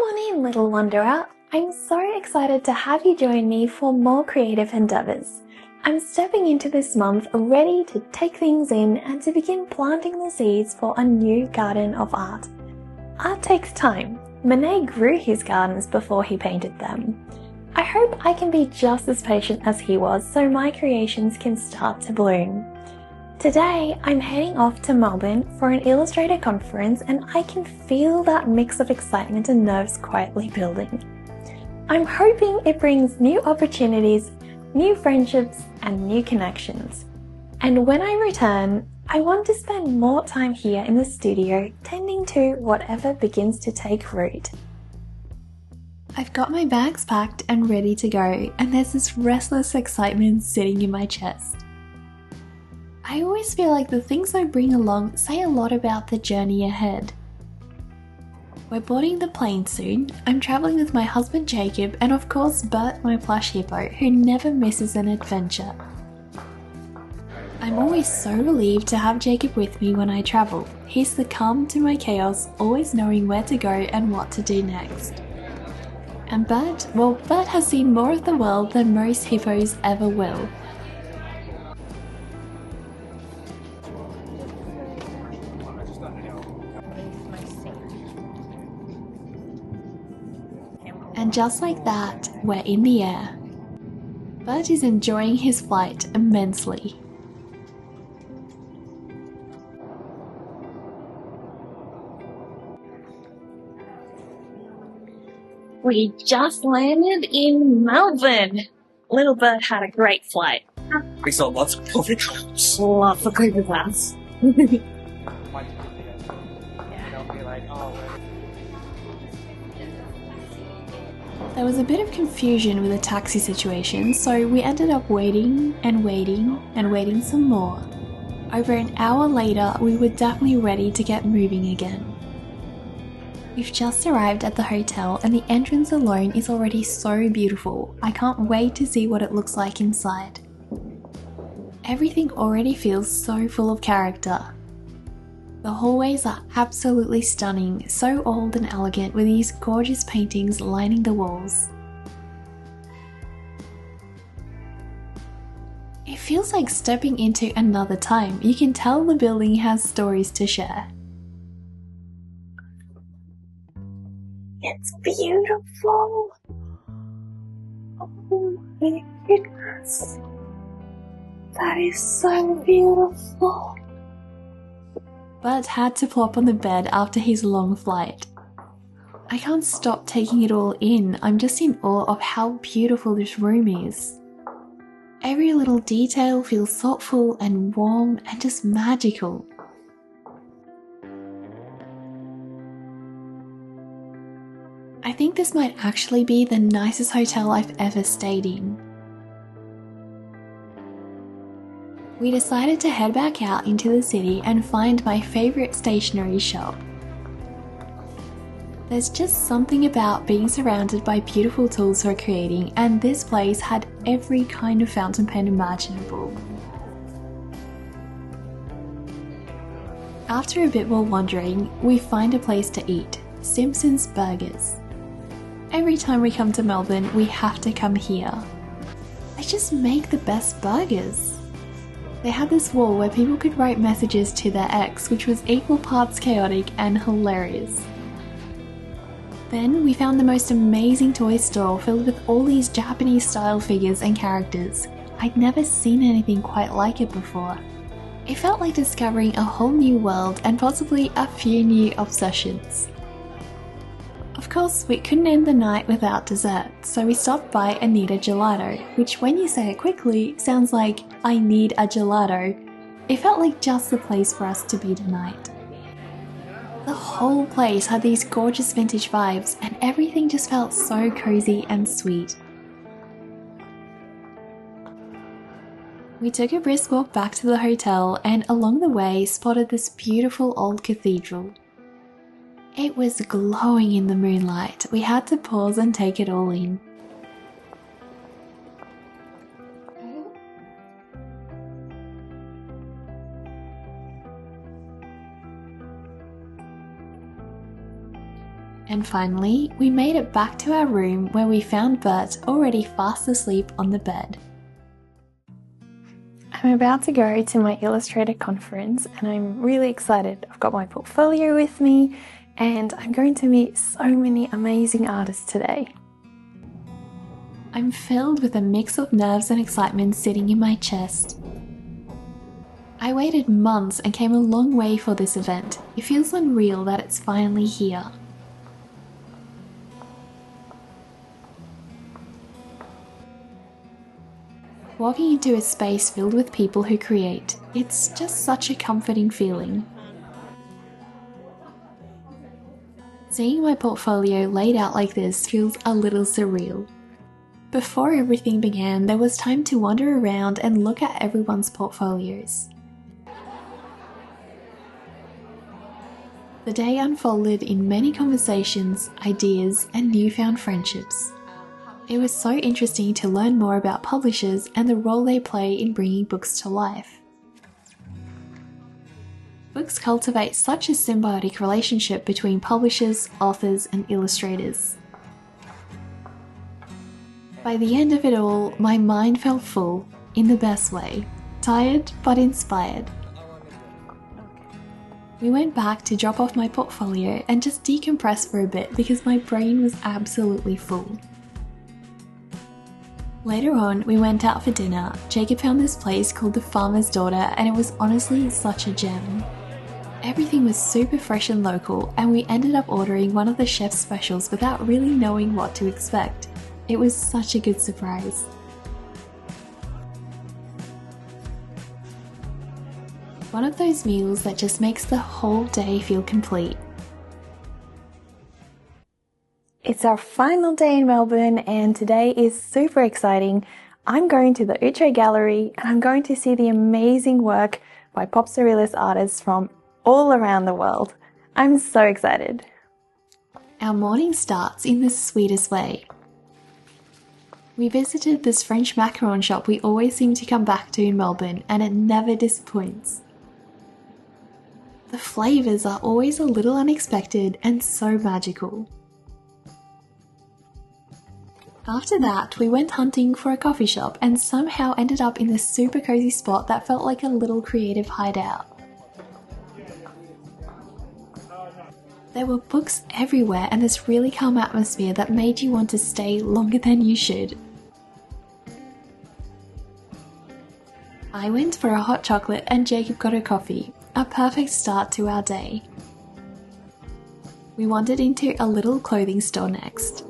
on in, little wanderer. I'm so excited to have you join me for more creative endeavours. I'm stepping into this month ready to take things in and to begin planting the seeds for a new garden of art. Art takes time. Monet grew his gardens before he painted them. I hope I can be just as patient as he was so my creations can start to bloom. Today, I'm heading off to Melbourne for an Illustrator conference and I can feel that mix of excitement and nerves quietly building. I'm hoping it brings new opportunities, new friendships, and new connections. And when I return, I want to spend more time here in the studio tending to whatever begins to take root. I've got my bags packed and ready to go, and there's this restless excitement sitting in my chest. I always feel like the things I bring along say a lot about the journey ahead. We're boarding the plane soon. I'm travelling with my husband Jacob and of course Bert, my plush hippo, who never misses an adventure. I'm always so relieved to have Jacob with me when I travel. He's the calm to my chaos, always knowing where to go and what to do next. And Bert, well, Bert has seen more of the world than most hippos ever will. And just like that, we're in the air. Bert is enjoying his flight immensely. We just landed in Melbourne. Little Bert had a great flight. We saw lots of coffee cups. Lots of creepy plants. There was a bit of confusion with the taxi situation, so we ended up waiting and waiting and waiting some more. Over an hour later, we were definitely ready to get moving again. We've just arrived at the hotel and the entrance alone is already so beautiful. I can't wait to see what it looks like inside. Everything already feels so full of character. The hallways are absolutely stunning, so old and elegant with these gorgeous paintings lining the walls. It feels like stepping into another time. You can tell the building has stories to share. It's beautiful. Oh my goodness. That is so beautiful. Bert had to plop on the bed after his long flight. I can't stop taking it all in. I'm just in awe of how beautiful this room is. Every little detail feels thoughtful and warm and just magical. I think this might actually be the nicest hotel I've ever stayed in. We decided to head back out into the city and find my favourite stationery shop. There's just something about being surrounded by beautiful tools for creating, and this place had every kind of fountain pen imaginable. After a bit more wandering, we find a place to eat, Simpson's Burgers. Every time we come to Melbourne, we have to come here. They just make the best burgers. They had this wall where people could write messages to their ex, which was equal parts chaotic and hilarious. Then we found the most amazing toy store filled with all these Japanese style figures and characters. I'd never seen anything quite like it before. It felt like discovering a whole new world and possibly a few new obsessions. Of course, we couldn't end the night without dessert, so we stopped by Anita Gelato, which when you say it quickly, sounds like, I need a gelato. It felt like just the place for us to be tonight. The whole place had these gorgeous vintage vibes and everything just felt so cozy and sweet. We took a brisk walk back to the hotel and along the way spotted this beautiful old cathedral. It was glowing in the moonlight. We had to pause and take it all in. And finally, we made it back to our room where we found Bert already fast asleep on the bed. I'm about to go to my Illustrator conference and I'm really excited. I've got my portfolio with me and I'm going to meet so many amazing artists today. I'm filled with a mix of nerves and excitement sitting in my chest. I waited months and came a long way for this event. It feels unreal that it's finally here. Walking into a space filled with people who create, it's just such a comforting feeling. Seeing my portfolio laid out like this feels a little surreal. Before everything began, there was time to wander around and look at everyone's portfolios. The day unfolded in many conversations, ideas, and newfound friendships. It was so interesting to learn more about publishers and the role they play in bringing books to life. Books cultivate such a symbiotic relationship between publishers, authors, and illustrators. By the end of it all, my mind felt full, in the best way. Tired, but inspired. We went back to drop off my portfolio and just decompress for a bit because my brain was absolutely full. Later on, we went out for dinner. Jacob found this place called The Farmer's Daughter and it was honestly such a gem. Everything was super fresh and local and we ended up ordering one of the chef's specials without really knowing what to expect. It was such a good surprise. One of those meals that just makes the whole day feel complete. It's our final day in Melbourne and today is super exciting. I'm going to the Outré gallery and I'm going to see the amazing work by pop surrealist artists from all around the world. I'm so excited. Our morning starts in the sweetest way. We visited this French macaron shop we always seem to come back to in Melbourne and it never disappoints. The flavours are always a little unexpected and so magical. After that, we went hunting for a coffee shop and somehow ended up in this super cozy spot that felt like a little creative hideout. There were books everywhere and this really calm atmosphere that made you want to stay longer than you should. I went for a hot chocolate and Jacob got a coffee, a perfect start to our day. We wandered into a little clothing store next.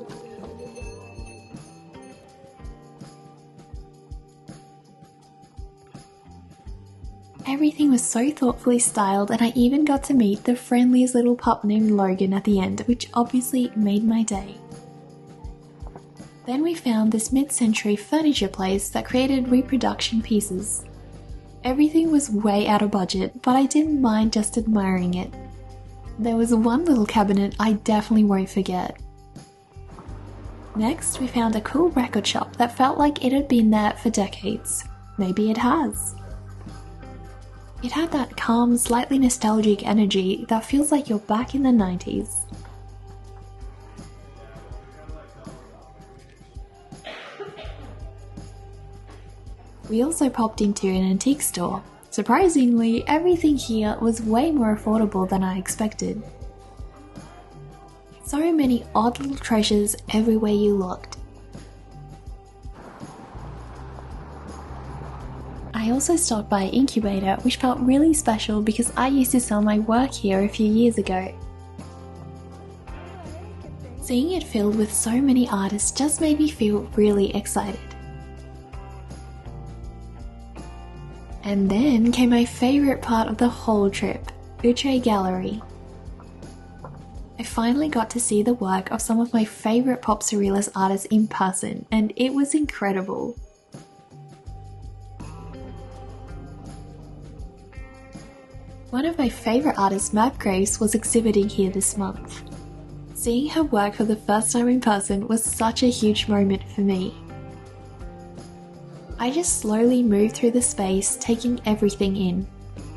Everything was so thoughtfully styled and I even got to meet the friendliest little pup named Logan at the end, which obviously made my day. Then we found this mid-century furniture place that created reproduction pieces. Everything was way out of budget, but I didn't mind just admiring it. There was one little cabinet I definitely won't forget. Next, we found a cool record shop that felt like it had been there for decades. Maybe it has. It had that calm, slightly nostalgic energy that feels like you're back in the 90s. We also popped into an antique store. Surprisingly, everything here was way more affordable than I expected. So many odd little treasures everywhere you looked. I also stopped by Incubator, which felt really special because I used to sell my work here a few years ago. Seeing it filled with so many artists just made me feel really excited. And then came my favourite part of the whole trip, Outré Gallery. I finally got to see the work of some of my favourite pop surrealist artists in person, and it was incredible. One of my favourite artists, Mab Grace, was exhibiting here this month. Seeing her work for the first time in person was such a huge moment for me. I just slowly moved through the space, taking everything in.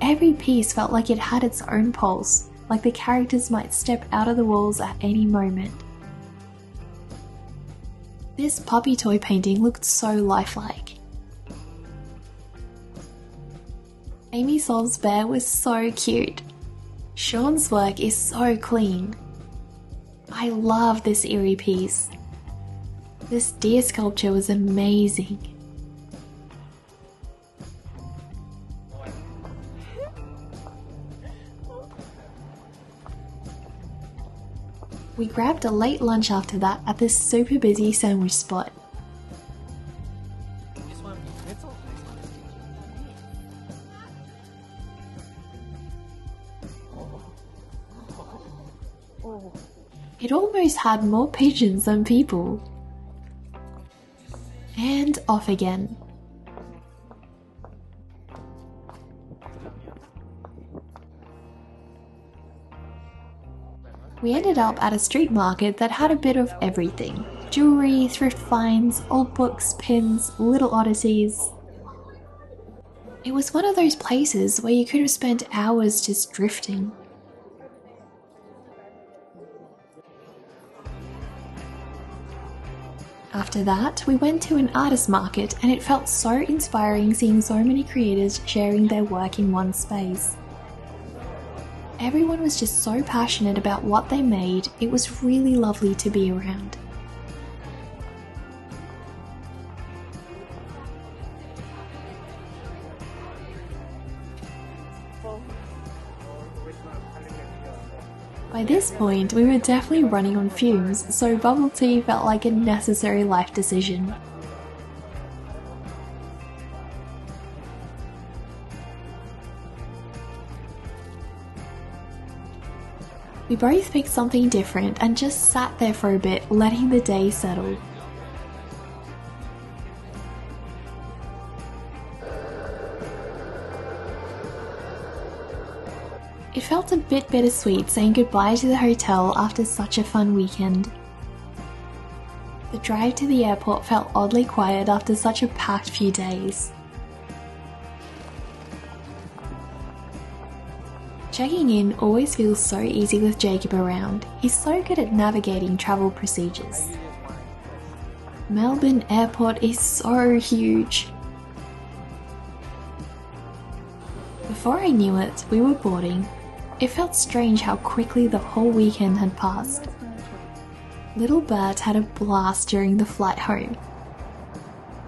Every piece felt like it had its own pulse, like the characters might step out of the walls at any moment. This puppy toy painting looked so lifelike. Amy Sol's bear was so cute. Sean's work is so clean. I love this eerie piece. This deer sculpture was amazing. We grabbed a late lunch after that at this super busy sandwich spot. It almost had more pigeons than people. And off again. We ended up at a street market that had a bit of everything. Jewelry, thrift finds, old books, pins, little oddities. It was one of those places where you could have spent hours just drifting. After that, we went to an artist market and it felt so inspiring seeing so many creators sharing their work in one space. Everyone was just so passionate about what they made, it was really lovely to be around. By this point, we were definitely running on fumes, so bubble tea felt like a necessary life decision. We both picked something different and just sat there for a bit, letting the day settle. It felt a bit bittersweet saying goodbye to the hotel after such a fun weekend. The drive to the airport felt oddly quiet after such a packed few days. Checking in always feels so easy with Jacob around. He's so good at navigating travel procedures. Melbourne airport is so huge. Before I knew it, we were boarding. It felt strange how quickly the whole weekend had passed. Little Bert had a blast during the flight home.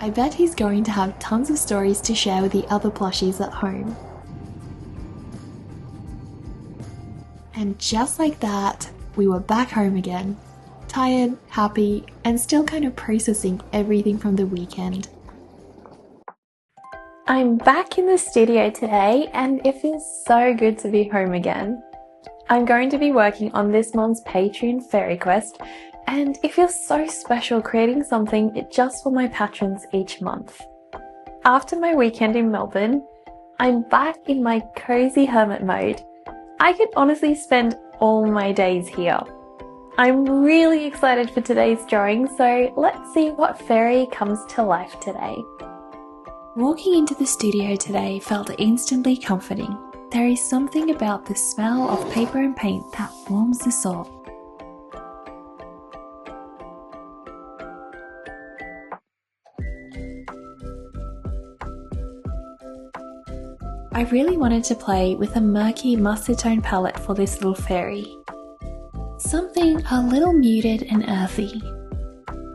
I bet he's going to have tons of stories to share with the other plushies at home. And just like that, we were back home again. Tired, happy, and still kind of processing everything from the weekend. I'm back in the studio today and it feels so good to be home again. I'm going to be working on this month's Patreon fairy quest and it feels so special creating something just for my patrons each month. After my weekend in Melbourne, I'm back in my cozy hermit mode. I could honestly spend all my days here. I'm really excited for today's drawing, so let's see what fairy comes to life today. Walking into the studio today felt instantly comforting. There is something about the smell of paper and paint that warms the soul. I really wanted to play with a murky mustard tone palette for this little fairy. Something a little muted and earthy.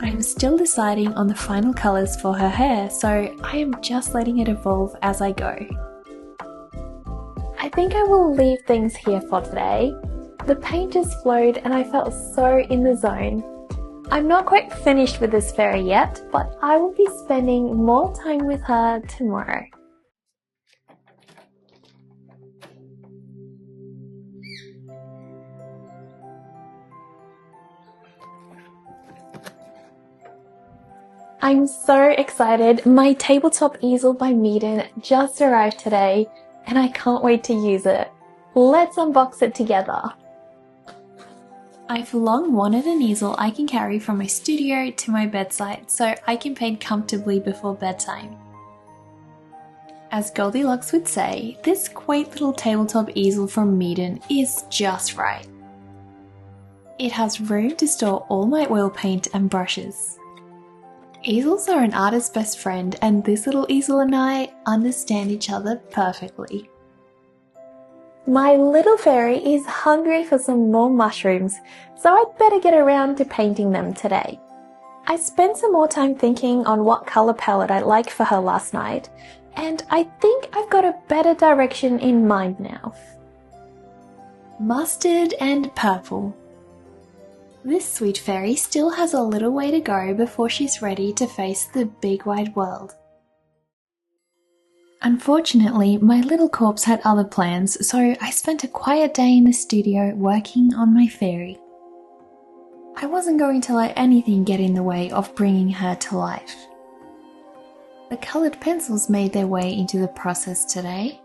I'm still deciding on the final colours for her hair, so I am just letting it evolve as I go. I think I will leave things here for today. The paint just flowed and I felt so in the zone. I'm not quite finished with this fairy yet, but I will be spending more time with her tomorrow. I'm so excited. My tabletop easel by Meeden just arrived today and I can't wait to use it. Let's unbox it together. I've long wanted an easel I can carry from my studio to my bedside so I can paint comfortably before bedtime. As Goldilocks would say, this quaint little tabletop easel from Meeden is just right. It has room to store all my oil paint and brushes. Easels are an artist's best friend, and this little easel and I understand each other perfectly. My little fairy is hungry for some more mushrooms, so I'd better get around to painting them today. I spent some more time thinking on what colour palette I'd like for her last night, and I think I've got a better direction in mind now. Mustard and purple. This sweet fairy still has a little way to go before she's ready to face the big wide world. Unfortunately, my little corpse had other plans, so I spent a quiet day in the studio working on my fairy. I wasn't going to let anything get in the way of bringing her to life. The coloured pencils made their way into the process today.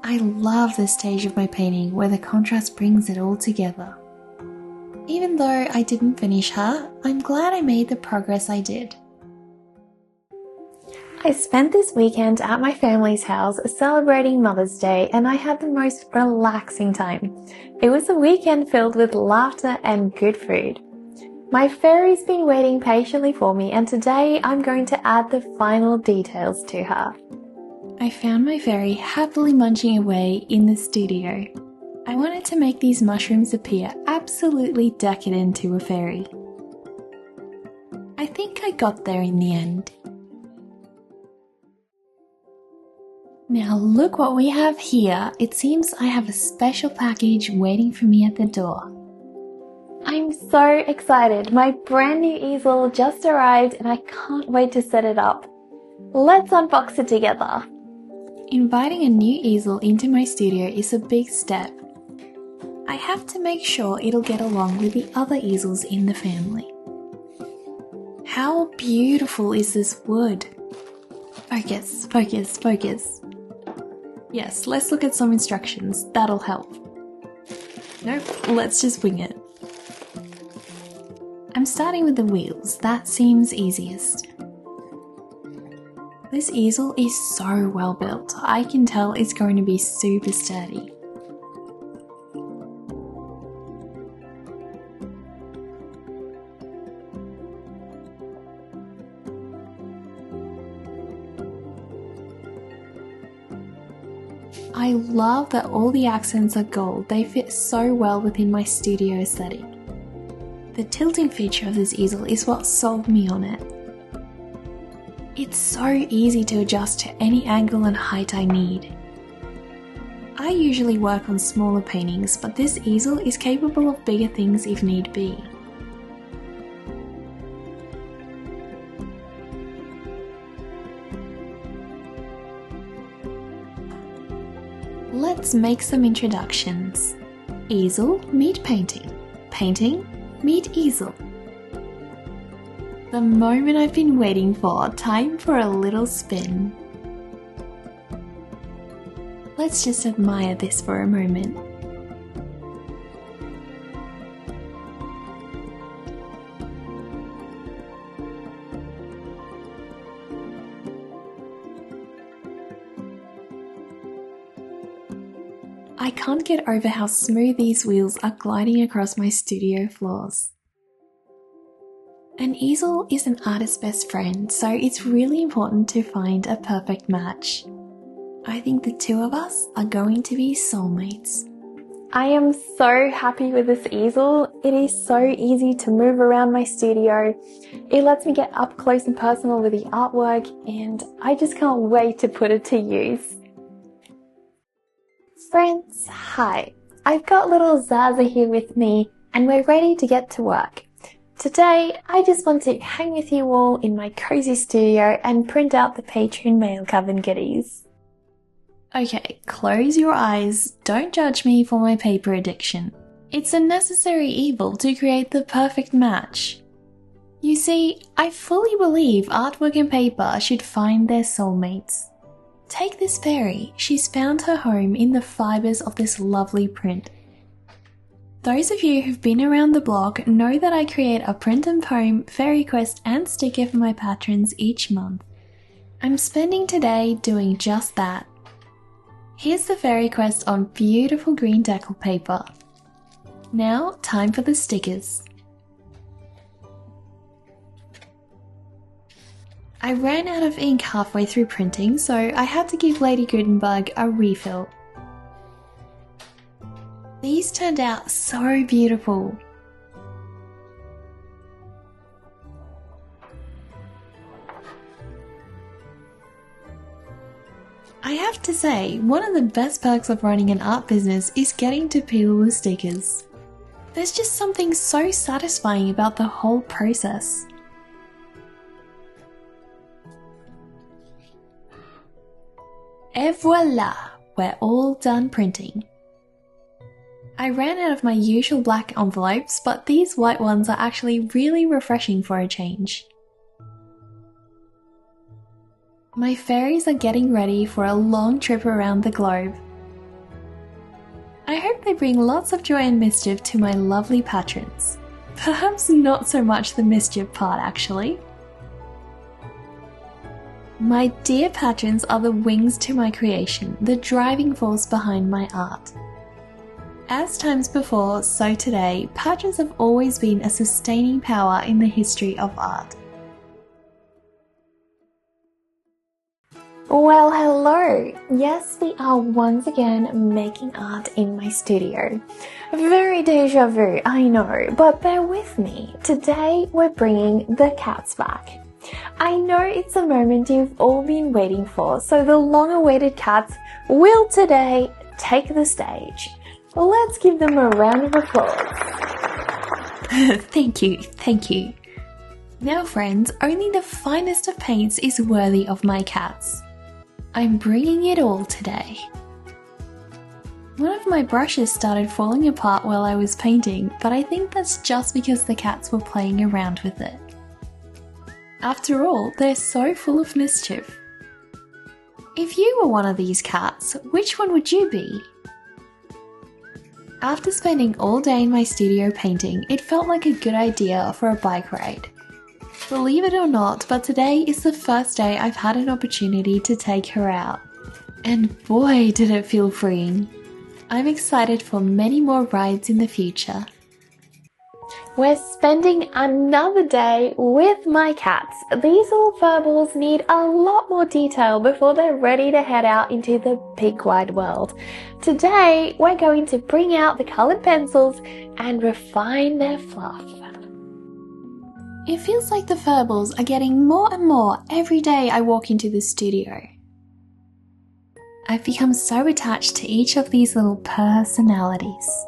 I love this stage of my painting where the contrast brings it all together. Even though I didn't finish her, I'm glad I made the progress I did. I spent this weekend at my family's house celebrating Mother's Day, and I had the most relaxing time. It was a weekend filled with laughter and good food. My fairy's been waiting patiently for me, and today I'm going to add the final details to her. I found my fairy happily munching away in the studio. I wanted to make these mushrooms appear absolutely decadent to a fairy. I think I got there in the end. Now look what we have here. It seems I have a special package waiting for me at the door. I'm so excited. My brand new easel just arrived and I can't wait to set it up. Let's unbox it together. Inviting a new easel into my studio is a big step. I have to make sure it'll get along with the other easels in the family. How beautiful is this wood? Focus, focus, focus. Yes, let's look at some instructions. That'll help. Nope, let's just wing it. I'm starting with the wheels. That seems easiest. This easel is so well built. I can tell it's going to be super sturdy. I love that all the accents are gold. They fit so well within my studio aesthetic. The tilting feature of this easel is what sold me on it. It's so easy to adjust to any angle and height I need. I usually work on smaller paintings, but this easel is capable of bigger things if need be. Let's make some introductions. Easel meet painting. Painting meet easel. The moment I've been waiting for, time for a little spin. Let's just admire this for a moment. I can't get over how smooth these wheels are gliding across my studio floors. An easel is an artist's best friend, so it's really important to find a perfect match. I think the two of us are going to be soulmates. I am so happy with this easel. It is so easy to move around my studio. It lets me get up close and personal with the artwork, and I just can't wait to put it to use. Friends, hi. I've got little Zaza here with me, and we're ready to get to work. Today, I just want to hang with you all in my cozy studio and print out the Patreon mail Coven goodies. Okay, close your eyes. Don't judge me for my paper addiction. It's a necessary evil to create the perfect match. You see, I fully believe artwork and paper should find their soulmates. Take this fairy. She's found her home in the fibres of this lovely print. Those of you who've been around the blog know that I create a print and poem, fairy quest and sticker for my patrons each month. I'm spending today doing just that. Here's the fairy quest on beautiful green decal paper. Now, time for the stickers. I ran out of ink halfway through printing, so I had to give Lady Gutenberg a refill. These turned out so beautiful. I have to say, one of the best perks of running an art business is getting to peel the stickers. There's just something so satisfying about the whole process. Et voila! We're all done printing. I ran out of my usual black envelopes, but these white ones are actually really refreshing for a change. My fairies are getting ready for a long trip around the globe. I hope they bring lots of joy and mischief to my lovely patrons. Perhaps not so much the mischief part, actually. My dear patrons are the wings to my creation, the driving force behind my art. As times before, so today, patrons have always been a sustaining power in the history of art. Well, hello! Yes, we are once again making art in my studio. Very deja vu, I know, but bear with me. Today we're bringing the cats back. I know it's a moment you've all been waiting for, so the long-awaited cats will today take the stage. Let's give them a round of applause. Thank you. Now friends, only the finest of paints is worthy of my cats. I'm bringing it all today. One of my brushes started falling apart while I was painting, but I think that's just because the cats were playing around with it. After all, they're so full of mischief. If you were one of these cats, which one would you be? After spending all day in my studio painting, it felt like a good idea for a bike ride. Believe it or not, but today is the first day I've had an opportunity to take her out. And boy, did it feel freeing. I'm excited for many more rides in the future. We're spending another day with my cats. These little furballs need a lot more detail before they're ready to head out into the big wide world. Today, we're going to bring out the colored pencils and refine their fluff. It feels like the furballs are getting more and more every day I walk into the studio. I've become so attached to each of these little personalities.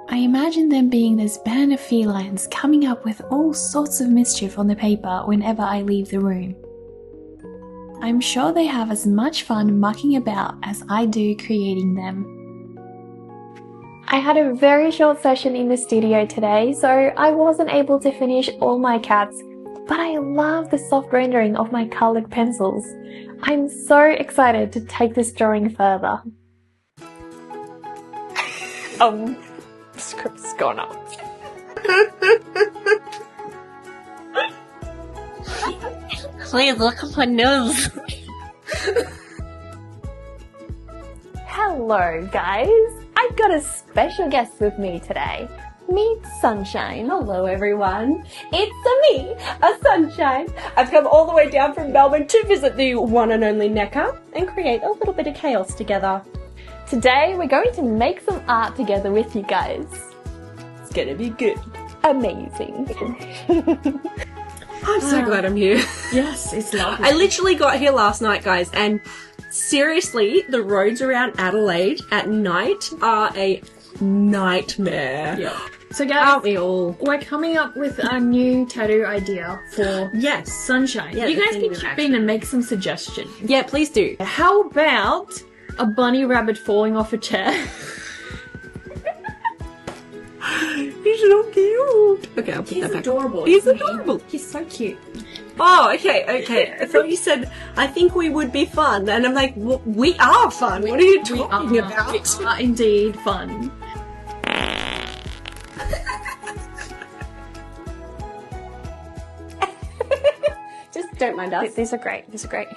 I imagine them being this band of felines coming up with all sorts of mischief on the paper whenever I leave the room. I'm sure they have as much fun mucking about as I do creating them. I had a very short session in the studio today, so I wasn't able to finish all my cats, but I love the soft rendering of my colored pencils. I'm so excited to take this drawing further. Script's gone up. Please look at my nose. Hello guys, I've got a special guest with me today. Meet Sunshine. Hello everyone, it's me, a Sunshine. I've come all the way down from Melbourne to visit the one and only Necker and create a little bit of chaos together. Today we're going to make some art together with you guys. It's gonna be good. Amazing. I'm so glad I'm here. Yes, it's lovely. I literally got here last night, guys, and seriously, the roads around Adelaide at night are a nightmare. Yeah. So guys, Aren't we all? we're coming up with a new tattoo idea for Yes. Sunshine. Yeah, you the guys thing can with chip action. in and make some suggestions. Yeah, please do. How about a bunny rabbit falling off a chair? He's so cute. Okay, I'll put He's that back. adorable. He's isn't he? adorable. He's so cute. Oh, okay. I thought you said, I think we would be fun. And I'm like, well, we are fun. What are you talking about? We are indeed fun. Don't mind us. These are great. These are great.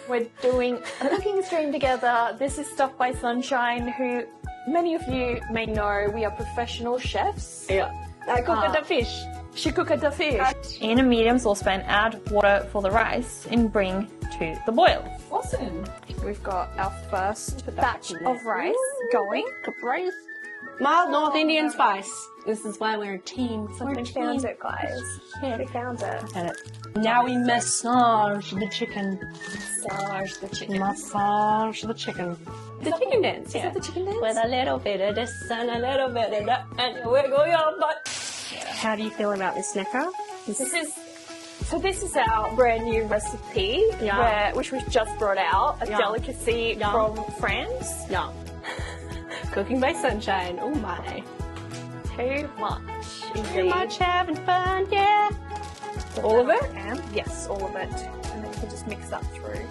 We're doing a cooking stream together. This is Stuff by Sunshine, who many of you may know. We are professional chefs. Yeah. I cooked the fish. She cooked the fish. In a medium saucepan, add water for the rice and bring to the boil. Awesome. We've got our first batch of rice going. Rice. Mild North Indian spice. This is why we're a team. We found it, guys. Yeah, we found it. Now we massage the chicken. Massage the chicken. Massage the chicken. The chicken dance, yeah. Is that the chicken dance? With a little bit of this and a little bit of that, and wiggle your butt. How do you feel about this, Necker? This is our brand new recipe, which was just brought out. A delicacy from France. Yeah. Cooking by Sunshine. Oh my. Too much. Too much having fun, yeah. All of it? Yes, all of it. And then you can just mix that through.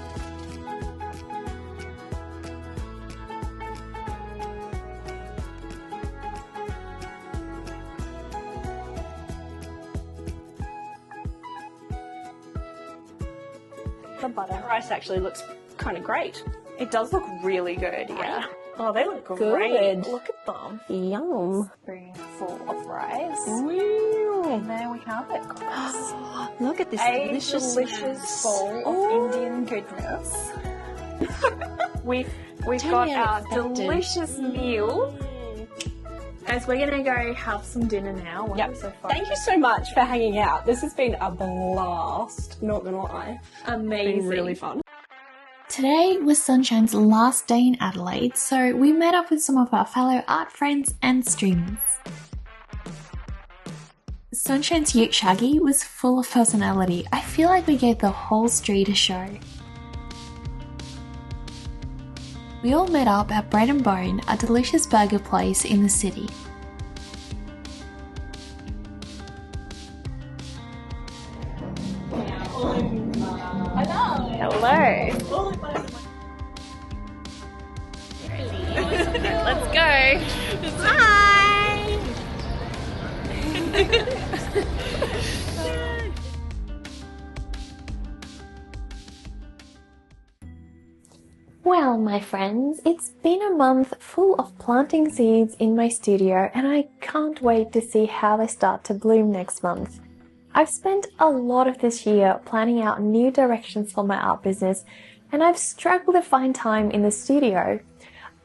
The butter. The rice actually looks kind of great. It does look really good, yeah. Oh, they look Good. great. Look at them. Yum. Spoonful of rice. Wow. And there we have it, guys. Look at this A delicious bowl of Indian goodness. We've got our delicious meal. Guys, we're gonna go have some dinner now. Yep. So far. Thank you so much for hanging out. This has been a blast. Not gonna lie. Amazing. It's been really fun. Today was Sunshine's last day in Adelaide, so we met up with some of our fellow art friends and streamers. Sunshine's Ute Shaggy was full of personality. I feel like we gave the whole street a show. We all met up at Bread and Bone, a delicious burger place in the city. Hello. Let's go. Hi. Well, my friends, it's been a month full of planting seeds in my studio and I can't wait to see how they start to bloom next month. I've spent a lot of this year planning out new directions for my art business and I've struggled to find time in the studio.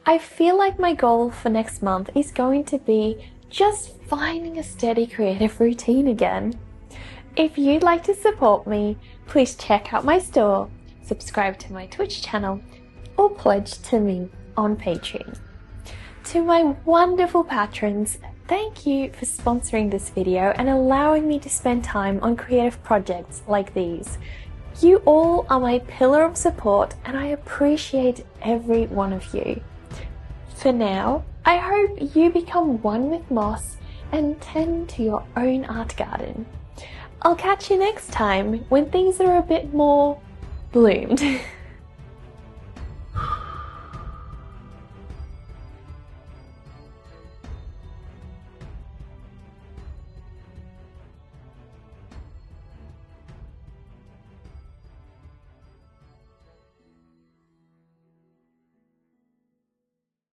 I feel like my goal for next month is going to be just finding a steady creative routine again. If you'd like to support me, please check out my store, subscribe to my Twitch channel, or pledge to me on Patreon. To my wonderful patrons, thank you for sponsoring this video and allowing me to spend time on creative projects like these. You all are my pillar of support and I appreciate every one of you. For now, I hope you become one with moss and tend to your own art garden. I'll catch you next time when things are a bit more bloomed.